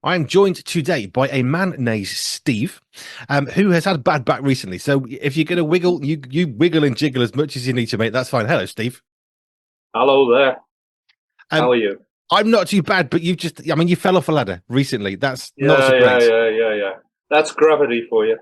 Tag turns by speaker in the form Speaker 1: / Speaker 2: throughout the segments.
Speaker 1: I'm joined today by a man named Steve, who has had a bad back recently. So if you're going to wiggle, you wiggle and jiggle as much as you need to, mate. That's fine. Hello, Steve.
Speaker 2: Hello there. How
Speaker 1: Um,
Speaker 2: are you?
Speaker 1: I'm not too bad, but I mean, you fell off a ladder recently. That's not so
Speaker 2: Yeah, yeah,
Speaker 1: great.
Speaker 2: yeah, yeah, yeah. That's gravity for you.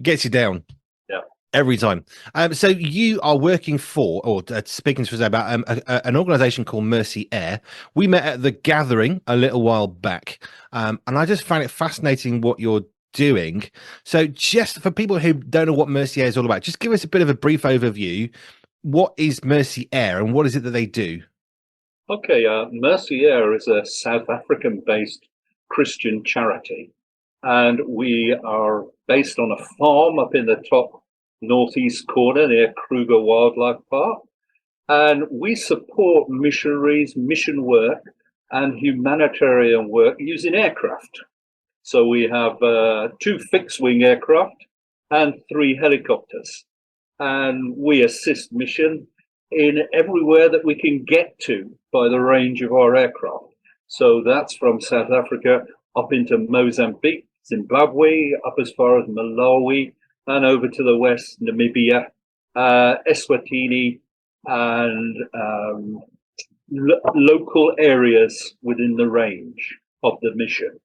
Speaker 1: Gets you down
Speaker 2: Yeah.
Speaker 1: every time. So you are working for, or speaking to us about an organisation called Mercy Air. We met at the gathering a little while back, and I just found it fascinating what you're doing. So just for people who don't know what Mercy Air is all about, just give us a bit of a brief overview. What is Mercy Air, and what is it that they do?
Speaker 2: Okay. Mercy Air is a South African-based Christian charity, and we are based on a farm up in the top northeast corner near Kruger Wildlife Park, and we support missionaries, mission work, and humanitarian work using aircraft. So we have two fixed-wing aircraft and three helicopters. And we assist mission in everywhere that we can get to by the range of our aircraft. So that's from South Africa up into Mozambique, Zimbabwe, up as far as Malawi, and over to the west, Namibia, Eswatini, and local areas within the range of the mission.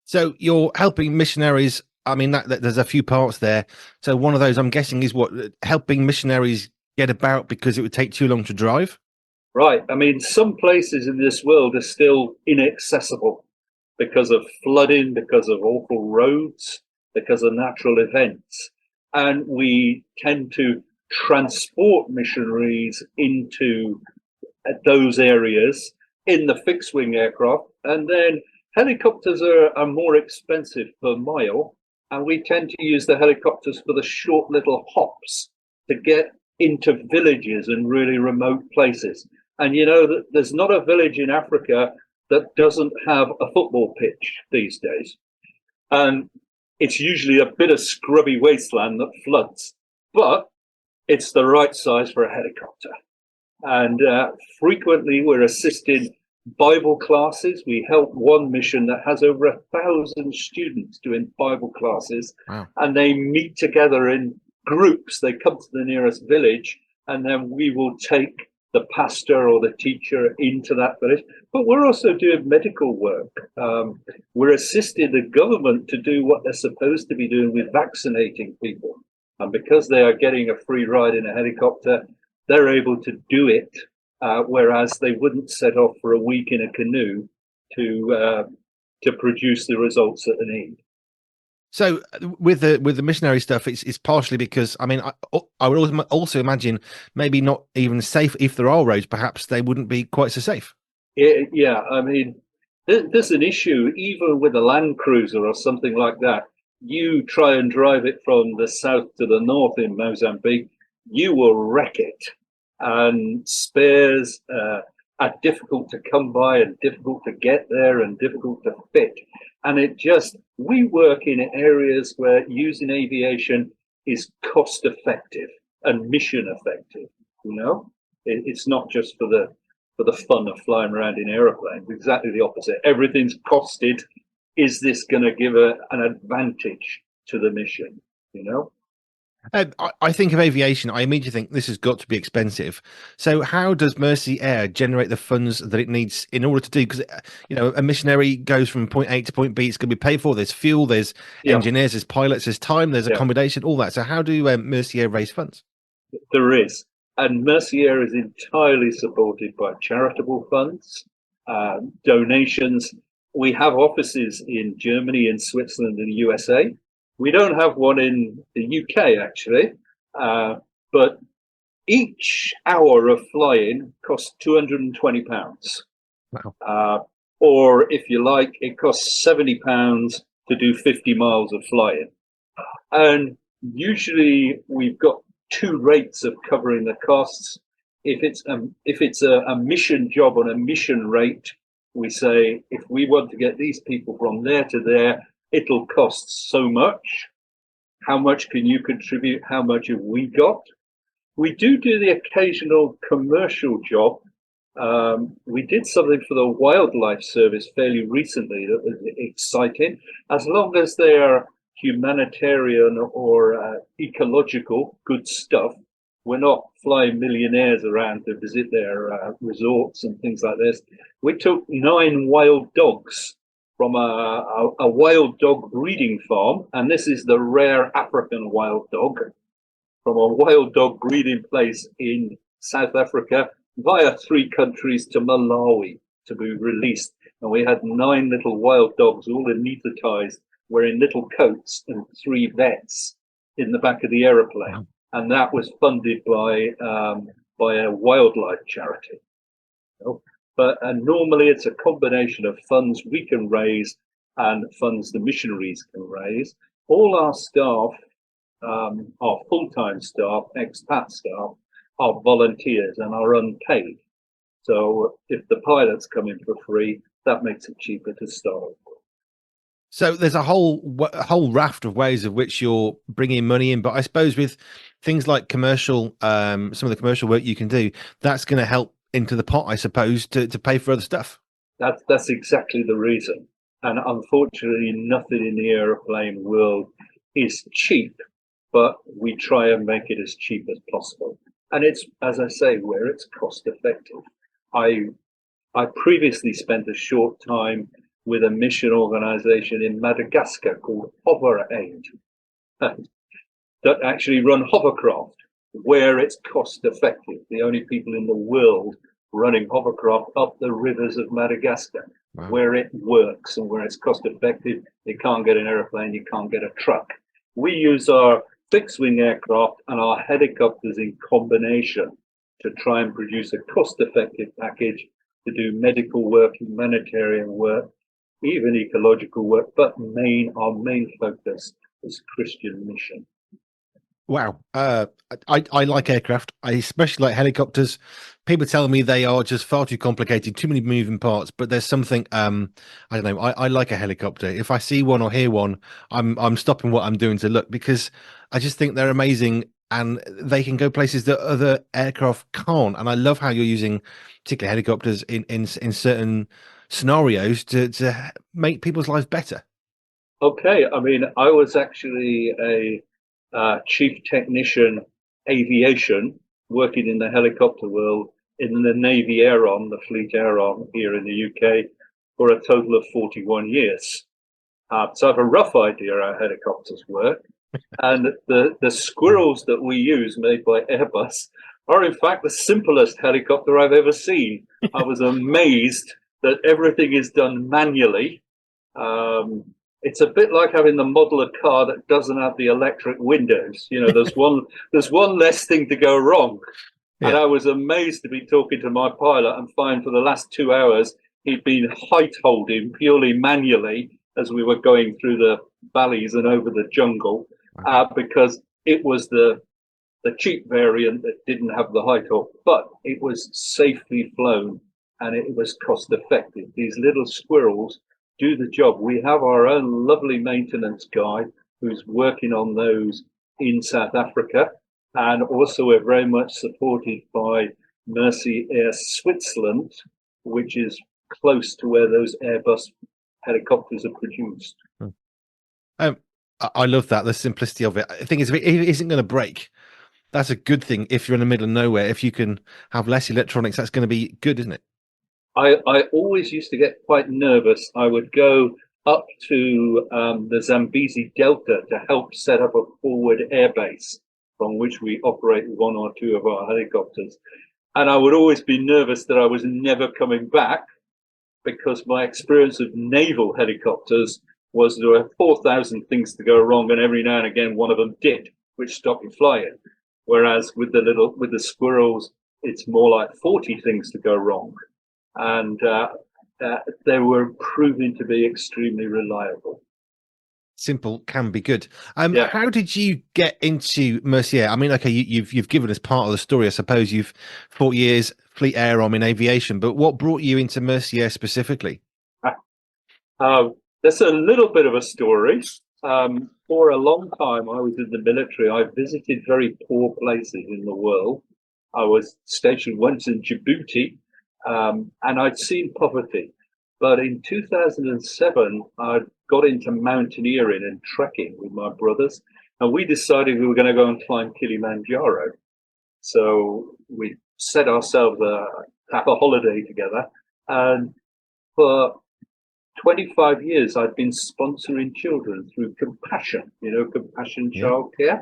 Speaker 1: So you're helping missionaries. I mean, there's a few parts there. So one of those, I'm guessing, is what helping missionaries get about because it would take too long to drive.
Speaker 2: Right. I mean, some places in this world are still inaccessible because of flooding, because of awful roads, because of natural events. And we tend to transport missionaries into those areas in the fixed wing aircraft. And then helicopters are more expensive per mile. And we tend to use the helicopters for the short little hops to get into villages and really remote places. And you know that there's not a village in Africa that doesn't have a football pitch these days. And it's usually a bit of scrubby wasteland that floods, but it's the right size for a helicopter. And frequently we're assisting Bible classes. We help one mission that has over 1,000 students doing Bible classes.
Speaker 1: Wow.
Speaker 2: And they meet together in groups. They come to the nearest village, and then we will take the pastor or the teacher into that village. But we're also doing medical work. We're assisting the government to do what they're supposed to be doing with vaccinating people. And because they are getting a free ride in a helicopter, they're able to do it, whereas they wouldn't set off for a week in a canoe to produce the results that they need.
Speaker 1: So with the missionary stuff, it's partially because I mean I would also imagine maybe not even safe if there are roads. Perhaps they wouldn't be quite so safe.
Speaker 2: Yeah, I mean, there's an issue even with a Land Cruiser or something like that. You try and drive it from the south to the north in Mozambique, you will wreck it. And spares are difficult to come by and difficult to get there and difficult to fit. And we work in areas where using aviation is cost effective and mission effective. You know, it's not just for the fun of flying around in aeroplanes. Exactly the opposite. Everything's costed. Is this going to give an advantage to the mission? You know.
Speaker 1: I think of aviation. I immediately think this has got to be expensive. So, how does Mercy Air generate the funds that it needs in order to do? Because a missionary goes from point A to point B. It's going to be paid for. There's fuel. There's
Speaker 2: Yeah.
Speaker 1: engineers. There's pilots. There's time. There's accommodation. All that. So, how do Mercy Air raise funds?
Speaker 2: There is. And Mercy Air is entirely supported by charitable funds, donations. We have offices in Germany, in Switzerland, and the USA. We don't have one in the UK, actually, but each hour of flying costs £220.
Speaker 1: Wow.
Speaker 2: Or if you like, it costs £70 to do 50 miles of flying. And usually we've got two rates of covering the costs. If it's a mission job on a mission rate, we say if we want to get these people from there to there, it'll cost so much. How much can you contribute? How much have we got? We do the occasional commercial job We did something for the Wildlife Service fairly recently that was exciting. As long as they're humanitarian or ecological good stuff, we're not flying millionaires around to visit their resorts and things like this. We took 9 wild dogs from a wild dog breeding farm, and this is the rare African wild dog from a wild dog breeding place in South Africa via 3 countries to Malawi to be released. And we had 9 little wild dogs, all anaesthetized, wearing little coats, and 3 vets in the back of the aeroplane.
Speaker 1: Wow.
Speaker 2: And that was funded by a wildlife charity. But normally it's a combination of funds we can raise and funds the missionaries can raise. All our staff, our full-time staff, expat staff, are volunteers and are unpaid. So if the pilots come in for free, that makes it cheaper to start.
Speaker 1: So there's a whole raft of ways of which you're bringing money in, but I suppose with things like commercial, some of the commercial work you can do, that's going to help into the pot, I suppose, to pay for other stuff.
Speaker 2: That's exactly the reason. And unfortunately, nothing in the airplane world is cheap, but we try and make it as cheap as possible. And it's, as I say, where it's cost effective. I previously spent a short time with a mission organization in Madagascar called Hover Aid that actually run hovercraft where it's cost effective. The only people in the world running hovercraft up the rivers of Madagascar,
Speaker 1: Wow.
Speaker 2: where it works and where it's cost effective. You can't get an airplane, you can't get a truck. We use our fixed wing aircraft and our helicopters in combination to try and produce a cost effective package to do medical work, humanitarian work, even ecological work, but our main focus is Christian mission.
Speaker 1: Wow. I like aircraft. I especially like helicopters. People tell me they are just far too complicated, too many moving parts, but there's something, I don't know. I like a helicopter. If I see one or hear one, I'm stopping what I'm doing to look, because I just think they're amazing and they can go places that other aircraft can't. And I love how you're using particularly helicopters in certain scenarios to make people's lives better.
Speaker 2: Okay, I mean, I was actually a chief technician aviation working in the helicopter world in the Navy Air Arm, the Fleet Air Arm here in the UK, for a total of 41 years. So I have a rough idea how helicopters work. And the squirrels that we use, made by Airbus, are in fact the simplest helicopter I've ever seen. I was amazed that everything is done manually. It's a bit like having the model of car that doesn't have the electric windows. You know, there's one less thing to go wrong. Yeah. And I was amazed to be talking to my pilot and find for the last 2 hours he'd been height holding purely manually as we were going through the valleys and over the jungle, because it was the cheap variant that didn't have the height hold, but it was safely flown and it was cost effective. These little squirrels do the job. We have our own lovely maintenance guy who's working on those in South Africa, and also we're very much supported by Mercy Air Switzerland, which is close to where those Airbus helicopters are produced.
Speaker 1: I love that, the simplicity of it. I think if it isn't going to break, that's a good thing. If you're in the middle of nowhere, if you can have less electronics, that's going to be good, isn't it?
Speaker 2: I always used to get quite nervous. I would go up to the Zambezi Delta to help set up a forward airbase from which we operate 1 or 2 of our helicopters. And I would always be nervous that I was never coming back, because my experience of naval helicopters was there were 4,000 things to go wrong, and every now and again one of them did, which stopped you flying. Whereas with the squirrels, it's more like 40 things to go wrong. And they were proving to be extremely reliable.
Speaker 1: Simple can be good. How did you get into Mercier? I mean, okay, you've given us part of the story. I suppose you've 40 years Fleet Air Arm in aviation, but what brought you into Mercier specifically?
Speaker 2: That's a little bit of a story. For a long time, I was in the military. I visited very poor places in the world. I was stationed once in Djibouti, and I'd seen poverty. But in 2007, I got into mountaineering and trekking with my brothers, and we decided we were going to go and climb Kilimanjaro. So we set ourselves have a holiday together, and for 25 years, I've been sponsoring children through Compassion, Compassion
Speaker 1: Yeah.
Speaker 2: Childcare.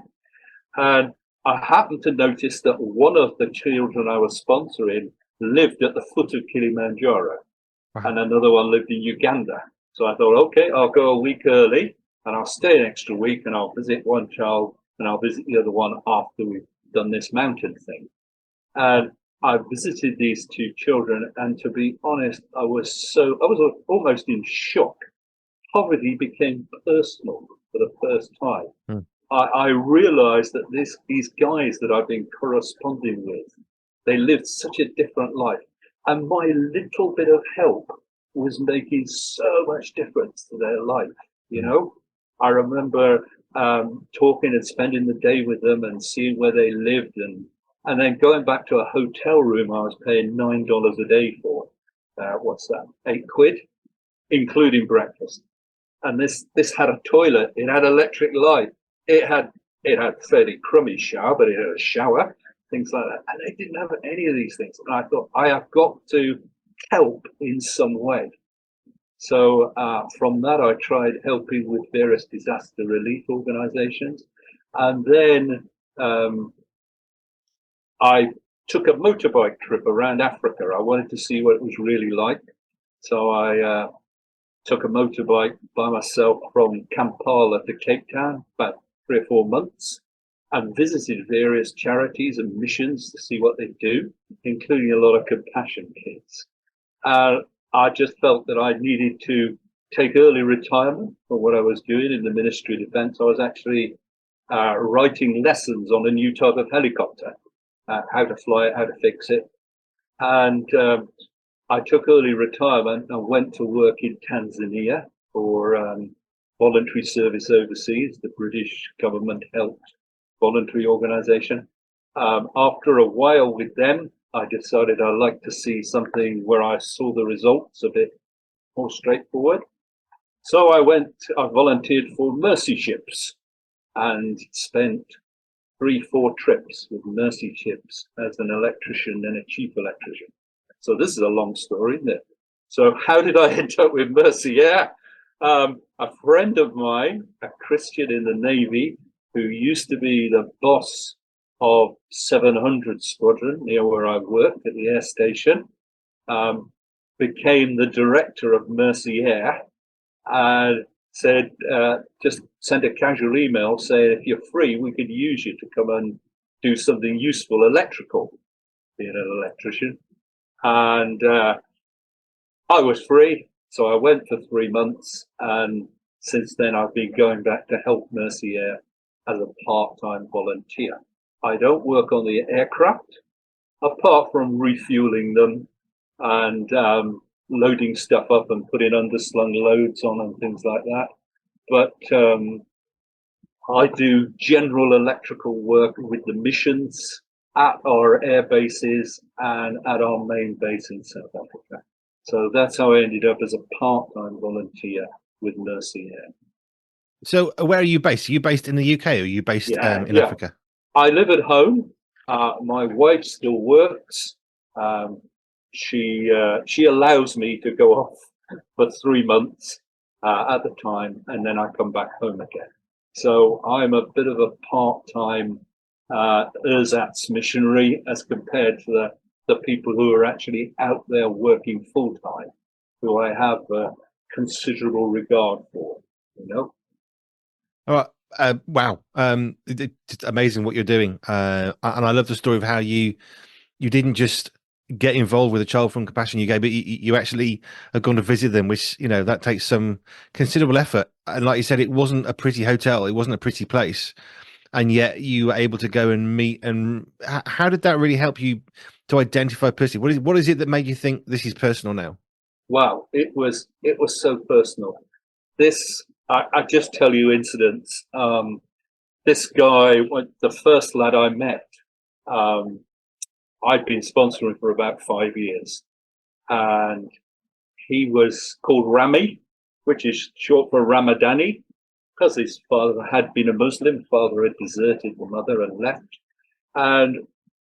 Speaker 2: And I happened to notice that one of the children I was sponsoring lived at the foot of Kilimanjaro,
Speaker 1: Wow.
Speaker 2: and another one lived in Uganda. So I thought, okay, I'll go a week early and I'll stay an extra week and I'll visit one child and I'll visit the other one after we've done this mountain thing. And I visited these two children, and to be honest, I was almost in shock. Poverty became personal for the first time.
Speaker 1: Hmm.
Speaker 2: I realized that these guys that I've been corresponding with, they lived such a different life. And my little bit of help was making so much difference to their life. I remember talking and spending the day with them and seeing where they lived, and then going back to a hotel room I was paying $9 a day for. What's that? £8, including breakfast. And this had a toilet. It had electric light. It had fairly crummy shower, but it had a shower, things like that. And they didn't have any of these things. And I thought, I have got to help in some way. So from that, I tried helping with various disaster relief organizations. And then I took a motorbike trip around Africa. I wanted to see what it was really like. So I took a motorbike by myself from Kampala to Cape Town, about 3 or 4 months, and visited various charities and missions to see what they do, including a lot of compassion kids. I just felt that I needed to take early retirement from what I was doing in the Ministry of Defence. I was actually writing lessons on a new type of helicopter, how to fly it, how to fix it. And I took early retirement and went to work in Tanzania for voluntary service overseas, the British government helped voluntary organization. After a while with them, I decided I'd like to see something where I saw the results a bit more straightforward. So I volunteered for Mercy Ships and spent 3-4 trips with Mercy Ships as an electrician and a chief electrician. So this is a long story, isn't it? So how did I end up with Mercy Air? A friend of mine, a Christian in the Navy, who used to be the boss of 700 Squadron near where I worked at the air station, became the director of Mercy Air, and said, just sent a casual email saying, if you're free, we could use you to come and do something useful electrical, being an electrician. And I was free, so I went for 3 months, and since then I've been going back to help Mercy Air as a part-time volunteer. I don't work on the aircraft, apart from refueling them and loading stuff up and putting underslung loads on and things like that. But I do general electrical work with the missions at our air bases and at our main base in South Africa. So that's how I ended up as a part-time volunteer with Mercy Air.
Speaker 1: So where are you based? Are you based in the UK or are you based in Africa?
Speaker 2: I live at home. My wife still works. She allows me to go off for 3 months at the time, and then I come back home again. So I'm a bit of a part-time ersatz missionary as compared to the people who are actually out there working full-time, who I have considerable regard for,
Speaker 1: All right. Wow. It's amazing what you're doing. And I love the story of how you didn't just get involved with a child from Compassion UK, but you actually have gone to visit them, which, that takes some considerable effort. And like you said, it wasn't a pretty hotel. It wasn't a pretty place. And yet you were able to go and meet. And how did that really help you to identify personally? What is it that made you think this is personal now?
Speaker 2: Wow, it was so personal. I just tell you incidents. This guy, the first lad I met, I'd been sponsoring for about 5 years, and he was called Rami, which is short for Ramadani, because his father had been a Muslim. Father had deserted the mother and left. And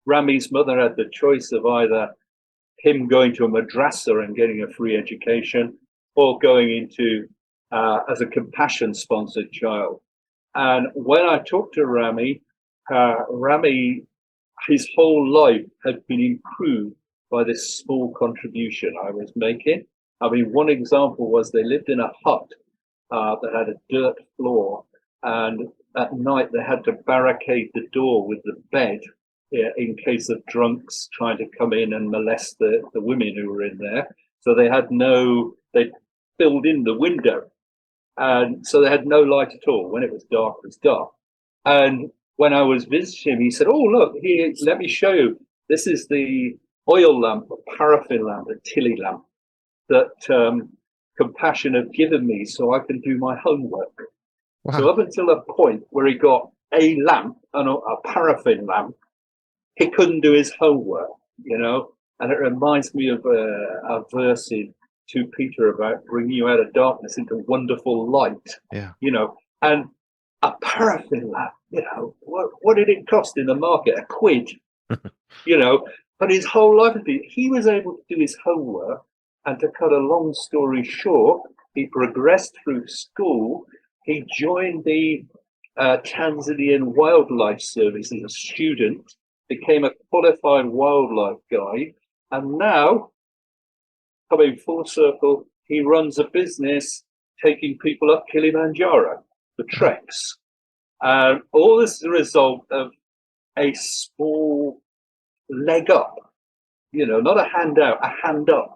Speaker 2: Rami's mother had the choice of either him going to a madrasa and getting a free education, or going into as a compassion sponsored child. And when I talked to Rami, Rami, his whole life had been improved by this small contribution I was making. I mean, one example was they lived in a hut that had a dirt floor, and at night they had to barricade the door with the bed in case of drunks trying to come in and molest the women who were in there. So they filled in the window, and so they had no light at all. When it was dark, it was dark. And when I was visiting him, he said, "Oh, look, here, let me show you. This is the oil lamp, a paraffin lamp, a tilly lamp that Compassion have given me so I can do my homework."
Speaker 1: Wow.
Speaker 2: So up until a point where he got a lamp and a paraffin lamp, he couldn't do his homework, And it reminds me of a verse in 2 Peter about bringing you out of darkness into wonderful light.
Speaker 1: Yeah.
Speaker 2: And a paraffin lamp, what did it cost in the market? £1, But his whole life, he was able to do his homework. And to cut a long story short, he progressed through school. He joined the Tanzanian Wildlife Service as a student, became a qualified wildlife guide, and now, coming full circle, he runs a business taking people up Kilimanjaro, the treks. And all this is a result of a small leg up, not a handout, a hand up.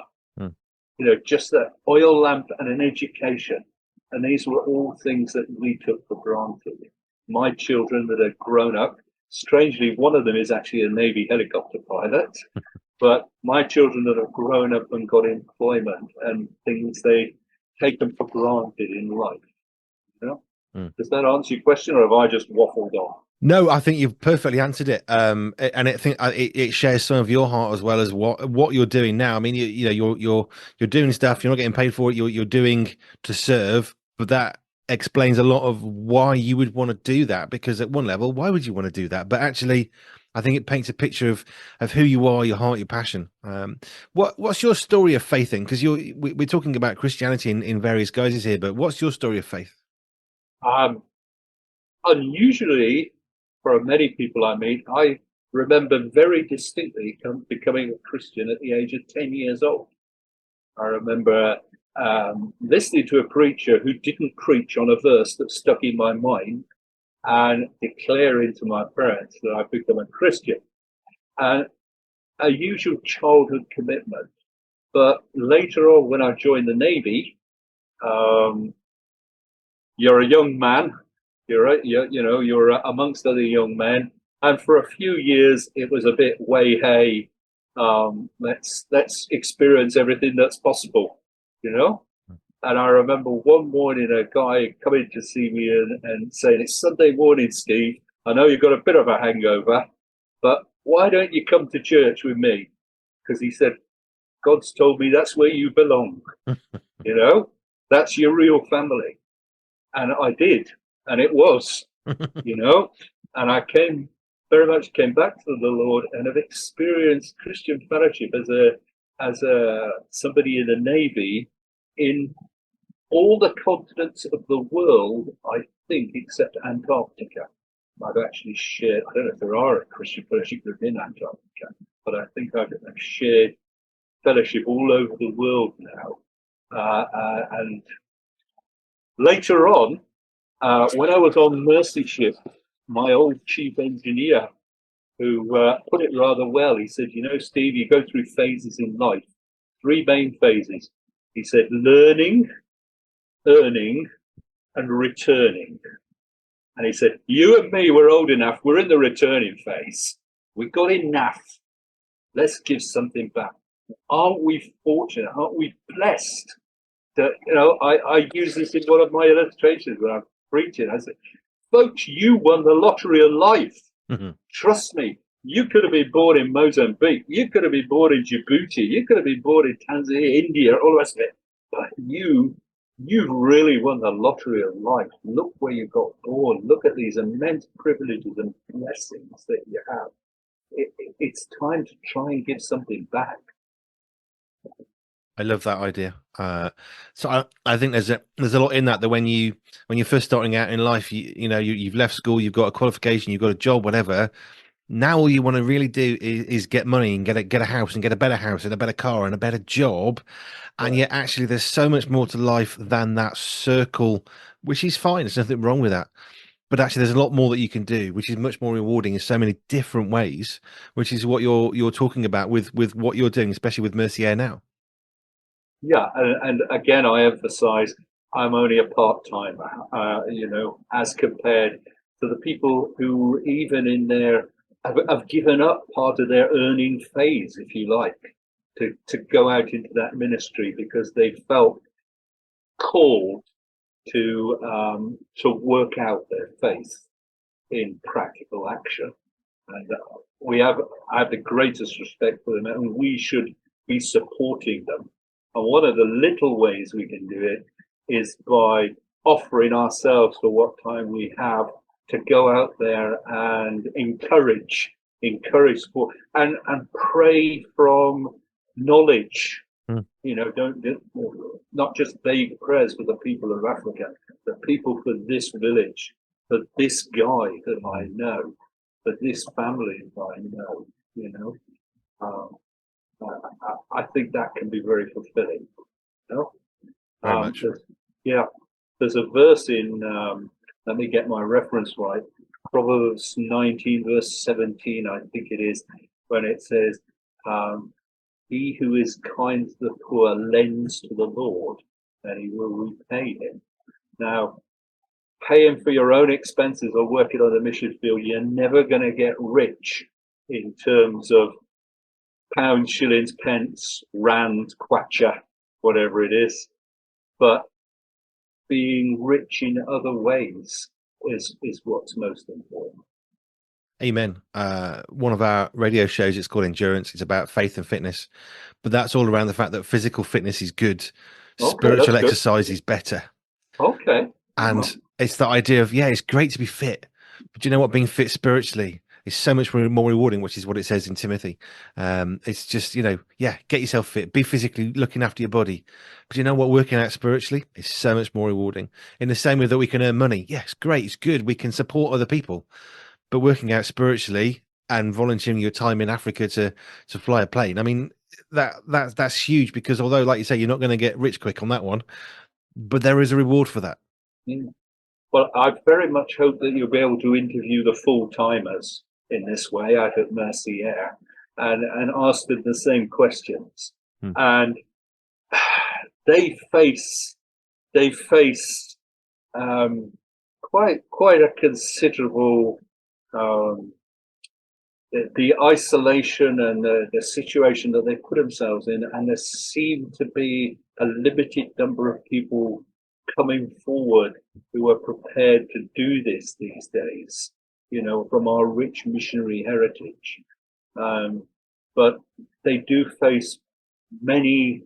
Speaker 2: Just that oil lamp and an education. And these were all things that we took for granted. My children that are grown up, strangely, one of them is actually a Navy helicopter pilot, but my children that have grown up and got employment and things they take them for granted in life. Does that answer your question, or have I just waffled on?
Speaker 1: No, I think you've perfectly answered it. And I think it shares some of your heart as well as what you're doing now. I mean, you're doing stuff. You're not getting paid for it. You're doing to serve, but that explains a lot of why you would want to do that. Because at one level, why would you want to do that? But actually, I think it paints a picture of who you are, your heart, your passion. What's your story of faith in? Because we're talking about Christianity in various guises here, but what's your story of faith?
Speaker 2: Unusually, for many people I meet, I remember very distinctly becoming a Christian at the age of 10 years old. I remember listening to a preacher who didn't preach on a verse that stuck in my mind and declaring to my parents that I'd become a Christian. And a usual childhood commitment. But later on, when I joined the Navy, you're a young man. You're amongst other young men, and for a few years it was a bit hey, let's experience everything that's possible, And I remember one morning a guy coming to see me and saying, "It's Sunday morning, Steve. I know you've got a bit of a hangover, but why don't you come to church with me?" Because he said, "God's told me that's where you belong. That's your real family." And I did. And it was, and I very much came back to the Lord and have experienced Christian fellowship as a somebody in the Navy in all the continents of the world, I think, except Antarctica. I've actually shared, I don't know if there are a Christian fellowship group in Antarctica, but I think I've shared fellowship all over the world now. And later on, when I was on Mercy Ship, my old chief engineer, who put it rather well, he said, "Steve, you go through phases in life, 3 main phases." He said, learning, earning, and returning. And he said, "You and me, we're old enough. We're in the returning phase. We got enough. Let's give something back. Aren't we fortunate? Aren't we blessed?" That, I use this in one of my illustrations when I'm preaching. I said, "Folks, you won the lottery of life. Mm-hmm. Trust me, You could have been born in Mozambique. You could have been born in Djibouti. You could have been born in Tanzania, India, all the rest of it. But you've really won the lottery of life. Look where you got born. Look at these immense privileges and blessings that you have. It's time to try and give something back.
Speaker 1: I love that idea. So I think there's a lot in that when you're first starting out in life, you've left school, you've got a qualification, you've got a job, whatever. Now all you want to really do is get money and get a house and get a better house and a better car and a better job. And
Speaker 2: Yeah.
Speaker 1: yet actually there's so much more to life than that circle, which is fine. There's nothing wrong with that. But actually there's a lot more that you can do, which is much more rewarding in so many different ways, which is what you're talking about with what you're doing, especially with Mercier now.
Speaker 2: Yeah, and again, I emphasize I'm only a part timer, as compared to the people who, even in their, have given up part of their earning phase, if you like, to go out into that ministry because they felt called to work out their faith in practical action. And I have the greatest respect for them, and we should be supporting them. And one of the little ways we can do it is by offering ourselves for what time we have to go out there and encourage support, and pray from knowledge.
Speaker 1: Mm.
Speaker 2: Don't not just vague prayers for the people of Africa, the people for this village, for this guy that I know, for this family that I know. You know, um, I think that can be very fulfilling. You know?
Speaker 1: Very much.
Speaker 2: Yeah, there's a verse in, let me get my reference right, Proverbs 19, verse 17, I think it is, when it says, um, he who is kind to the poor lends to the Lord, and he will repay him. Now, paying for your own expenses or working on the mission field, you're never going to get rich in terms of pounds, shillings, pence, rand, kwacha, whatever it is. But being rich in other ways is what's most important.
Speaker 1: Amen. One of our radio shows, it's called Endurance. It's about faith and fitness, but that's all around the fact that physical fitness is good,
Speaker 2: Okay, that's
Speaker 1: spiritual
Speaker 2: good.
Speaker 1: exercise is better.
Speaker 2: Okay.
Speaker 1: And it's the idea of, yeah, it's great to be fit, but you know what? Being fit spiritually is so much more rewarding, which is what it says in Timothy. It's just, yeah, get yourself fit, be physically looking after your body. But you know what? Working out spiritually is so much more rewarding. In the same way that we can earn money. Yes, great. It's good. We can support other people. But working out spiritually and volunteering your time in Africa to fly a plane, I mean, that's huge, because although, like you say, you're not going to get rich quick on that one, but there is a reward for that.
Speaker 2: Mm. Well, I very much hope that you'll be able to interview the full timers in this way out at Mercier and ask them the same questions.
Speaker 1: Hmm.
Speaker 2: And they face quite a considerable, um, the isolation and the situation that they put themselves in, and there seem to be a limited number of people coming forward who are prepared to do this these days, from our rich missionary heritage. But they do face many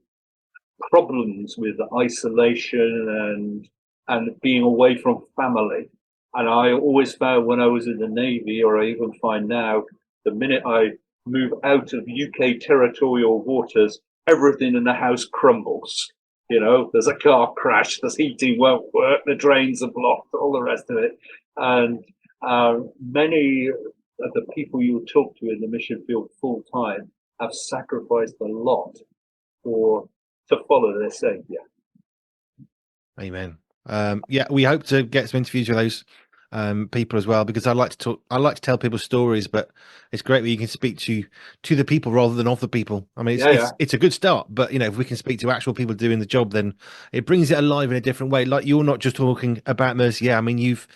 Speaker 2: problems with isolation and being away from family. And I always found when I was in the Navy, or I even find now, the minute I move out of UK territorial waters, everything in the house crumbles. There's a car crash, the heating won't work, the drains are blocked, all the rest of it. And many of the people you will talk to in the mission field full time have sacrificed a lot to follow their savior.
Speaker 1: Amen. Yeah, we hope to get some interviews with those people as well, because I like to tell people stories, but it's great that you can speak to the people rather than of the people. I mean, it's a good start, but if we can speak to actual people doing the job, then it brings it alive in a different way. Like, you're not just talking about Mercy. Yeah, I mean, you've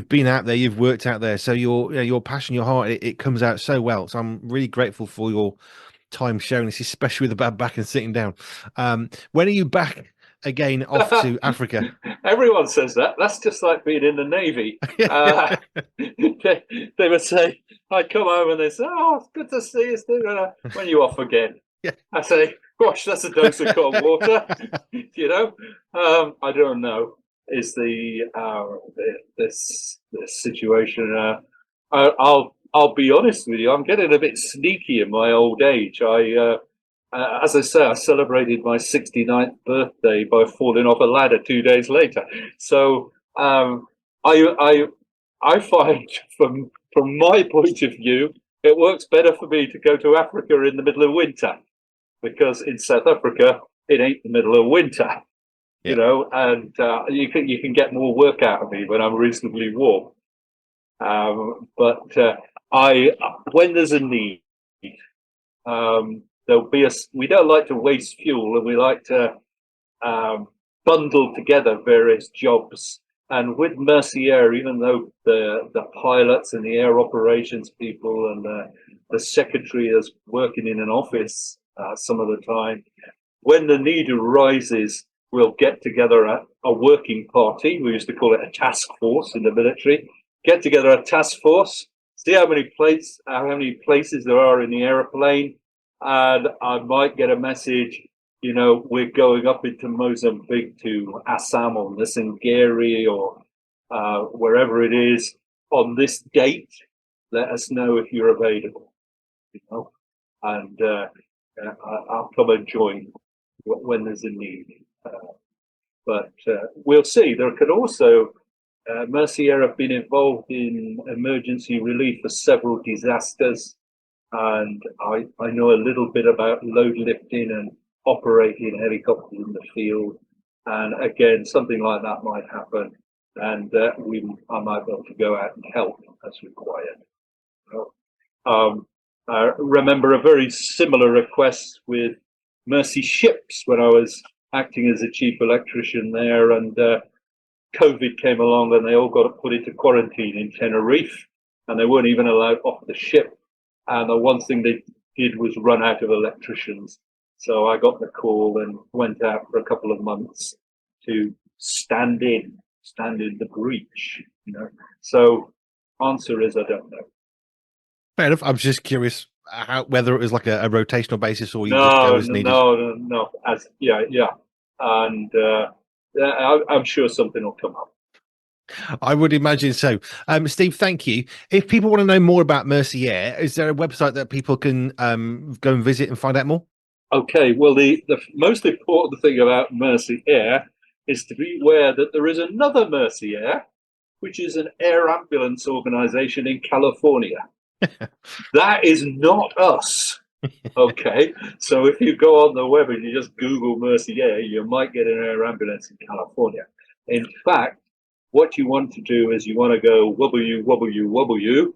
Speaker 1: been out there, you've worked out there, so your passion, your heart, it comes out so well. So I'm really grateful for your time sharing this, especially with the bad back and sitting down. When are you back again off to Africa.
Speaker 2: Everyone says that. That's just like being in the Navy. Uh, they would say, I'd come home and they say, oh, it's good to see you. When you off again?
Speaker 1: Yeah.
Speaker 2: I say, gosh, that's a dose of cold water. I don't know. Is this situation? I'll be honest with you. I'm getting a bit sneaky in my old age. As I say, I celebrated my 69th birthday by falling off a ladder 2 days later. So I find from my point of view, it works better for me to go to Africa in the middle of winter, because in South Africa it ain't the middle of winter, and you can get more work out of me when I'm reasonably warm. But when there's a need, there'll be we don't like to waste fuel, and we like to bundle together various jobs. And with Mercy Air, even though the pilots and the air operations people and the secretary is working in an office some of the time, when the need arises, we'll get together a working party. We used to call it a task force in the military. Get together a task force, see how many places there are in the airplane, and I might get a message, we're going up into Mozambique to Assam or Nisangeri or wherever it is on this date. Let us know if you're available, and I'll come and join when there's a need. But we'll see. There could also Mercy Air have been involved in emergency relief for several disasters, and I know a little bit about load lifting and operating helicopters in the field. And again, something like that might happen, and I might be able to go out and help as required. I remember a very similar request with Mercy Ships when I was acting as a chief electrician there, and COVID came along and they all got put into quarantine in Tenerife, and they weren't even allowed off the ship. And the one thing they did was run out of electricians. So I got the call and went out for a couple of months to stand in the breach. So answer is I don't know.
Speaker 1: Fair enough. I'm just curious whether it was like a rotational basis or you just go as needed.
Speaker 2: No. And I'm sure something will come up.
Speaker 1: I would imagine so. Steve, thank you. If people want to know more about Mercy Air, is there a website that people can go and visit and find out more?
Speaker 2: Okay, well, the most important thing about Mercy Air is to be aware that there is another Mercy Air, which is an air ambulance organization in California. That is not us. Okay, so if you go on the web and you just Google Mercy Air, you might get an air ambulance in California. In fact, what you want to do is you want to go www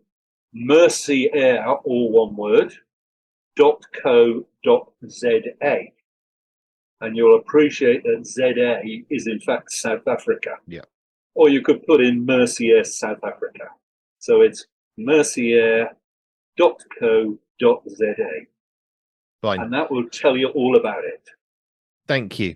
Speaker 2: Mercy Air, all one word, .co.za, and you'll appreciate that ZA is in fact South Africa.
Speaker 1: Yeah.
Speaker 2: Or you could put in Mercy Air South Africa. So it's mercyair.co.za.
Speaker 1: Fine.
Speaker 2: And that will tell you all about it.
Speaker 1: Thank you.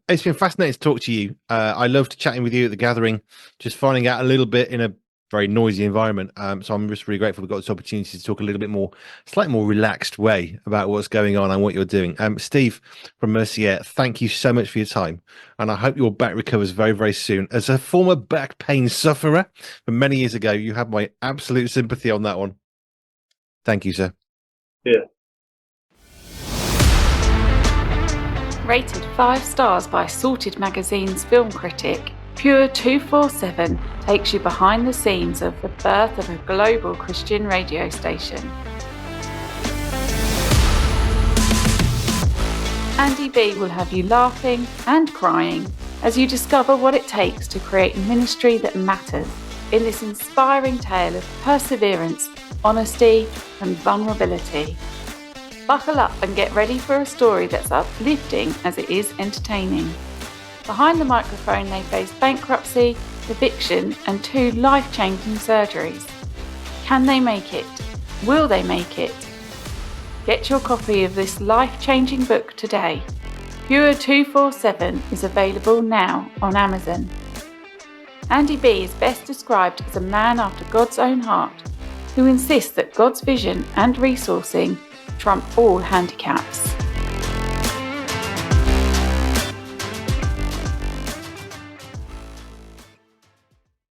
Speaker 1: It's been fascinating to talk to you. I loved chatting with you at the gathering, just finding out a little bit in a very noisy environment. So I'm just really grateful we got this opportunity to talk a little bit more, slightly more relaxed way about what's going on and what you're doing. Steve from Mercy Air, thank you so much for your time. And I hope your back recovers very, very soon. As a former back pain sufferer from many years ago, you have my absolute sympathy on that one. Thank you, sir.
Speaker 2: Yeah.
Speaker 3: Rated 5 stars by Sorted Magazine's film critic, Pure 247 takes you behind the scenes of the birth of a global Christian radio station. Andy B will have you laughing and crying as you discover what it takes to create ministry that matters in this inspiring tale of perseverance, honesty, and vulnerability. Buckle up and get ready for a story that's uplifting as it is entertaining. Behind the microphone, they face bankruptcy, eviction, and 2 life-changing surgeries. Can they make it? Will they make it? Get your copy of this life-changing book today. Pure 247 is available now on Amazon. Andy B is best described as a man after God's own heart, who insists that God's vision and resourcing trump all handicaps.